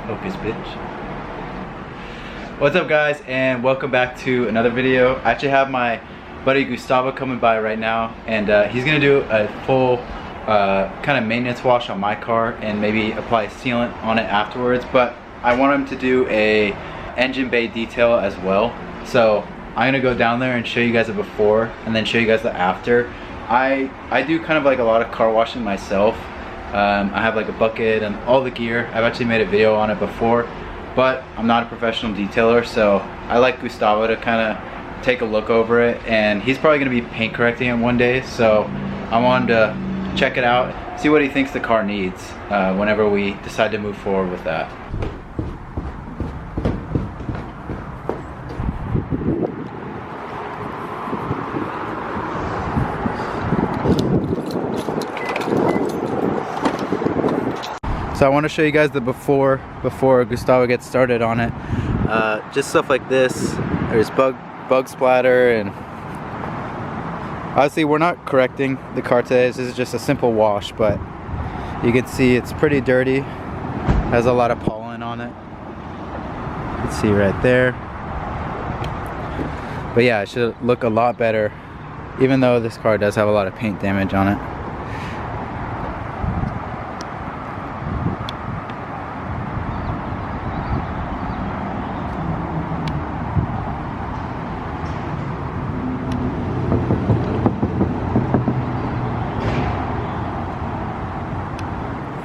Focus, bitch. What's up, guys, and welcome back to another video. I actually have my buddy Gustavo coming by right now, and he's gonna do a full kind of maintenance wash on my car and maybe apply sealant on it afterwards. But I want him to do a engine bay detail as well. So I'm gonna go down there and show you guys the before and then show you guys the after. I do kind of like a lot of car washing myself. I have like a bucket and all the gear. I've actually made a video on it before, but I'm not a professional detailer, so I like Gustavo to kind of take a look over it, and he's probably going to be paint correcting it one day, so I wanted to check it out, see what he thinks the car needs whenever we decide to move forward with that. So I want to show you guys the before Gustavo gets started on it. Just stuff like this. There's bug splatter, and obviously we're not correcting the car today. This is just a simple wash, but you can see it's pretty dirty. Has a lot of pollen on it. You can see right there. But yeah, it should look a lot better, even though this car does have a lot of paint damage on it.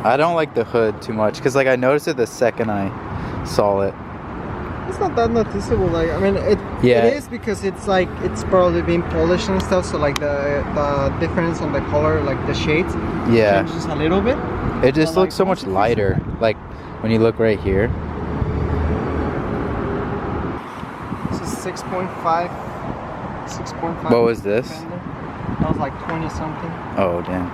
I don't like the hood too much because like I noticed it the second I saw it. It's not that noticeable. Like, I mean, it is because it's like it's probably been polished and stuff. So like the difference on the color, like the shades, changes a little bit. It just looks so much lighter. Like when you look right here. This is 6.5. 6.5. What was this? That was like 20 something. Oh damn.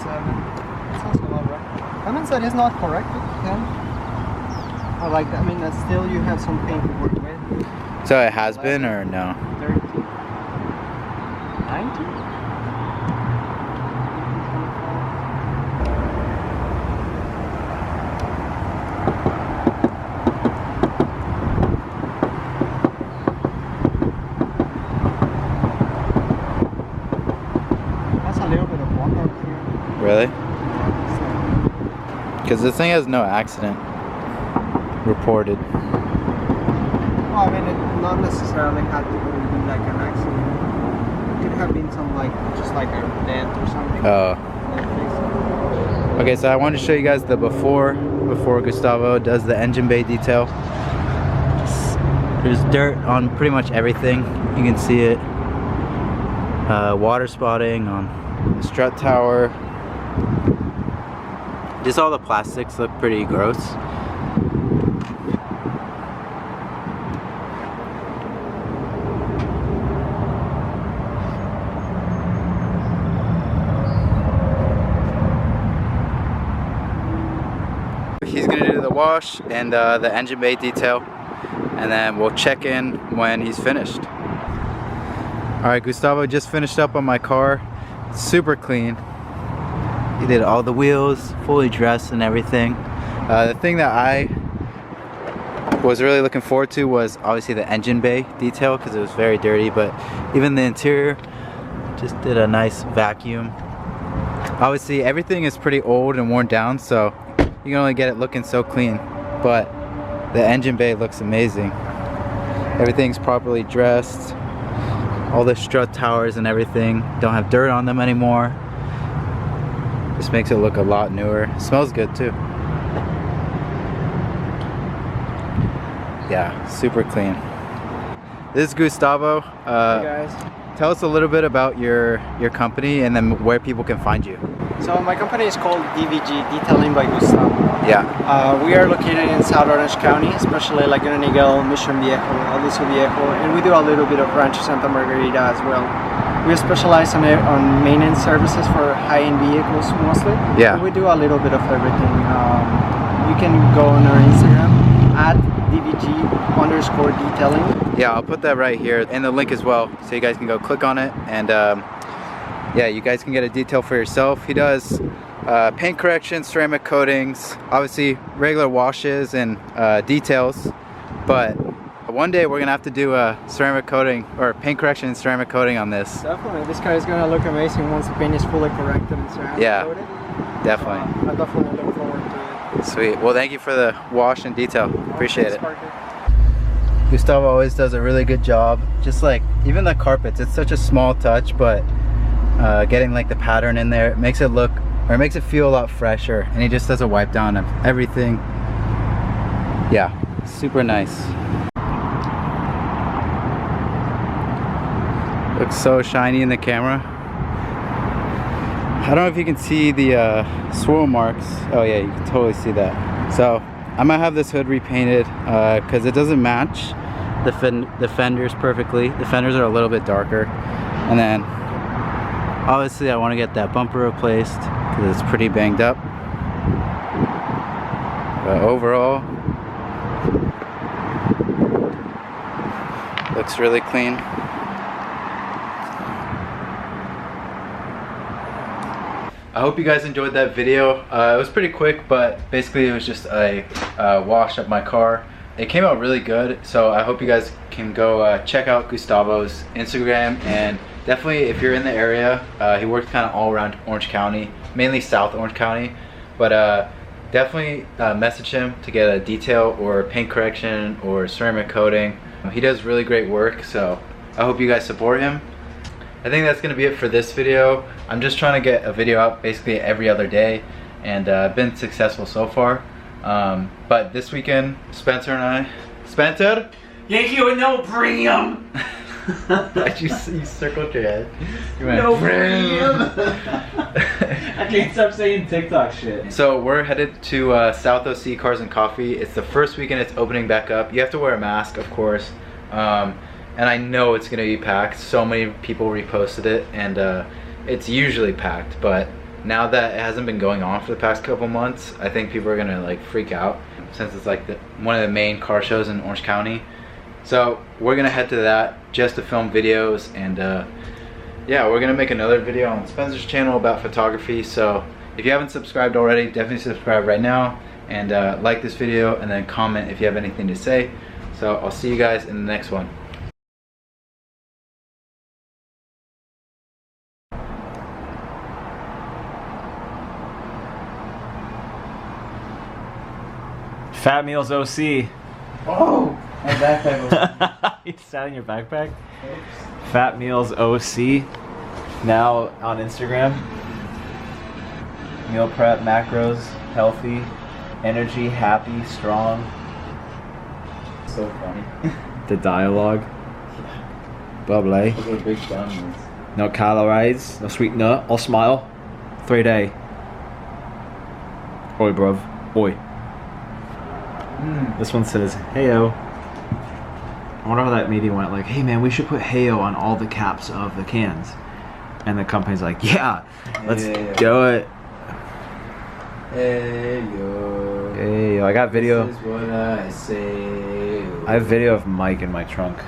7. Sounds about right. That means that it's not corrected, yeah? Or like, I mean, that still you have some paint to work with. So it has been, or no? 30. 90? That's a little bit of water up here. Really? Because this thing has no accident reported. Well, I mean, it not necessarily had to be like an accident. It could have been some like, just like a dent or something. Oh. Okay, so I wanted to show you guys the before Gustavo does the engine bay detail. There's dirt on pretty much everything. You can see it. Water spotting on the strut tower. Just all the plastics look pretty gross. He's gonna do the wash and the engine bay detail, and then we'll check in when he's finished. Alright, Gustavo just finished up on my car. Super clean. He did all the wheels, fully dressed and everything. The thing that I was really looking forward to was obviously the engine bay detail because it was very dirty, but even the interior, just did a nice vacuum. Obviously everything is pretty old and worn down, so you can only get it looking so clean, but the engine bay looks amazing. Everything's properly dressed. All the strut towers and everything don't have dirt on them anymore. This makes it look a lot newer. It smells good too. Yeah, super clean. This is Gustavo. Hey guys. Tell us a little bit about your company and then where people can find you. So my company is called DVG, Detailing by Gustavo. Yeah. We are located in South Orange County, especially Laguna Niguel, Mission Viejo, Aliso Viejo, and we do a little bit of Rancho Santa Margarita as well. We specialize on maintenance services for high-end vehicles mostly. Yeah. And we do a little bit of everything. You can go on our Instagram at DVG_detailing. Yeah, I'll put that right here in the link as well, so you guys can go click on it and yeah, you guys can get a detail for yourself. He does paint correction, ceramic coatings, obviously regular washes and details, but one day we're gonna have to do a ceramic coating or paint correction and ceramic coating on this. Definitely, this car is gonna look amazing once the paint is fully corrected and ceramic coated. Definitely. I definitely look forward to it. Sweet. Well, thank you for the wash and detail. Appreciate it. Gustavo always does a really good job. Just like even the carpets, it's such a small touch, but getting like the pattern in there, it makes it look, or it makes it feel a lot fresher. And he just does a wipe down of everything. Yeah, super nice. Looks so shiny in the camera. I don't know if you can see the swirl marks. Oh yeah, you can totally see that. So I might have this hood repainted because it doesn't match the fenders perfectly. The fenders are a little bit darker. And then obviously I want to get that bumper replaced because it's pretty banged up. But overall, looks really clean. I hope you guys enjoyed that video. It was pretty quick, but basically it was just a wash of my car. It came out really good, so I hope you guys can go check out Gustavo's Instagram, and definitely if you're in the area, he works kind of all around Orange County, mainly South Orange County, but definitely message him to get a detail or paint correction or ceramic coating. He does really great work, so I hope you guys support him. I think that's gonna be it for this video. I'm just trying to get a video out basically every other day, and I've been successful so far. But this weekend, Spencer and I, Spencer? Yankee with no premium! Why'd you circled your head? You went, no premium! I can't stop saying TikTok shit. So we're headed to South OC Cars and Coffee. It's the first weekend it's opening back up. You have to wear a mask, of course. And I know it's gonna be packed. So many people reposted it, and it's usually packed, but now that it hasn't been going on for the past couple months, I think people are gonna like freak out since it's like one of the main car shows in Orange County. So we're gonna head to that just to film videos, and yeah, we're gonna make another video on Spencer's channel about photography. So if you haven't subscribed already, definitely subscribe right now, and like this video, and then comment if you have anything to say. So I'll see you guys in the next one. Fat Meals OC. Oh, my backpack. You selling your backpack? Oops. Fat Meals OC. Now on Instagram. Meal prep, macros, healthy, energy, happy, strong. So funny. The dialogue. Bubbly. Look at big downwards. No calories, no sweetener, all smile. 3 day. Oi, bruv. Oi. This one says, heyo. I wonder how that meeting went. Like, hey man, we should put heyo on all the caps of the cans. And the company's like, yeah, let's do it. Heyo. Heyo. I got video. This is what I say. I have video of Mike in my trunk.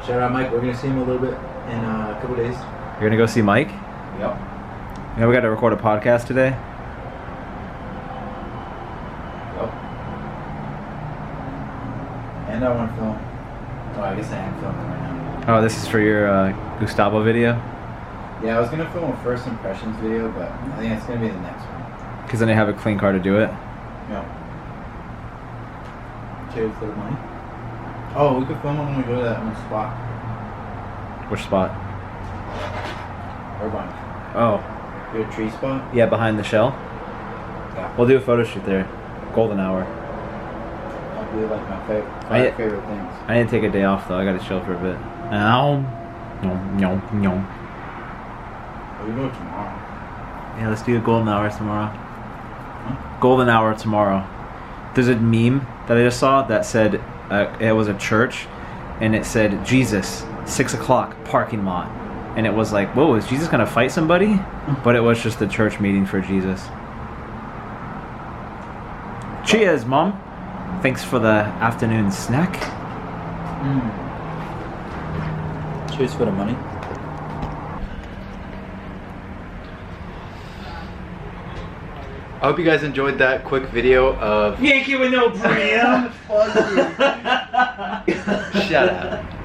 Shout out Mike. We're gonna see him a little bit in a couple days. You're gonna go see Mike? Yep. Yeah, we got to record a podcast today. And I want to film. Oh, I guess I am filming right now. Oh, this is for your Gustavo video? Yeah, I was going to film a first impressions video, but I think it's going to be the next one. Because then I have a clean car to do it? No. Cheers for the money. Oh, we could film it when we go to that one spot. Which spot? Irvine. Oh. Your tree spot? Yeah, behind the shell? Yeah. We'll do a photo shoot there. Golden hour. That'd be like my favorite things. I need to take a day off though. I gotta chill for a bit. Ow. No. We go tomorrow. Yeah, let's do a golden hour tomorrow. Huh? Golden hour tomorrow. There's a meme that I just saw that said it was a church, and it said Jesus 6 o'clock parking lot, and it was like, whoa, is Jesus gonna fight somebody? But it was just a church meeting for Jesus. Cheers, Mom. Thanks for the afternoon snack. Cheers for the money. I hope you guys enjoyed that quick video of Yankee with no brim. Shut up.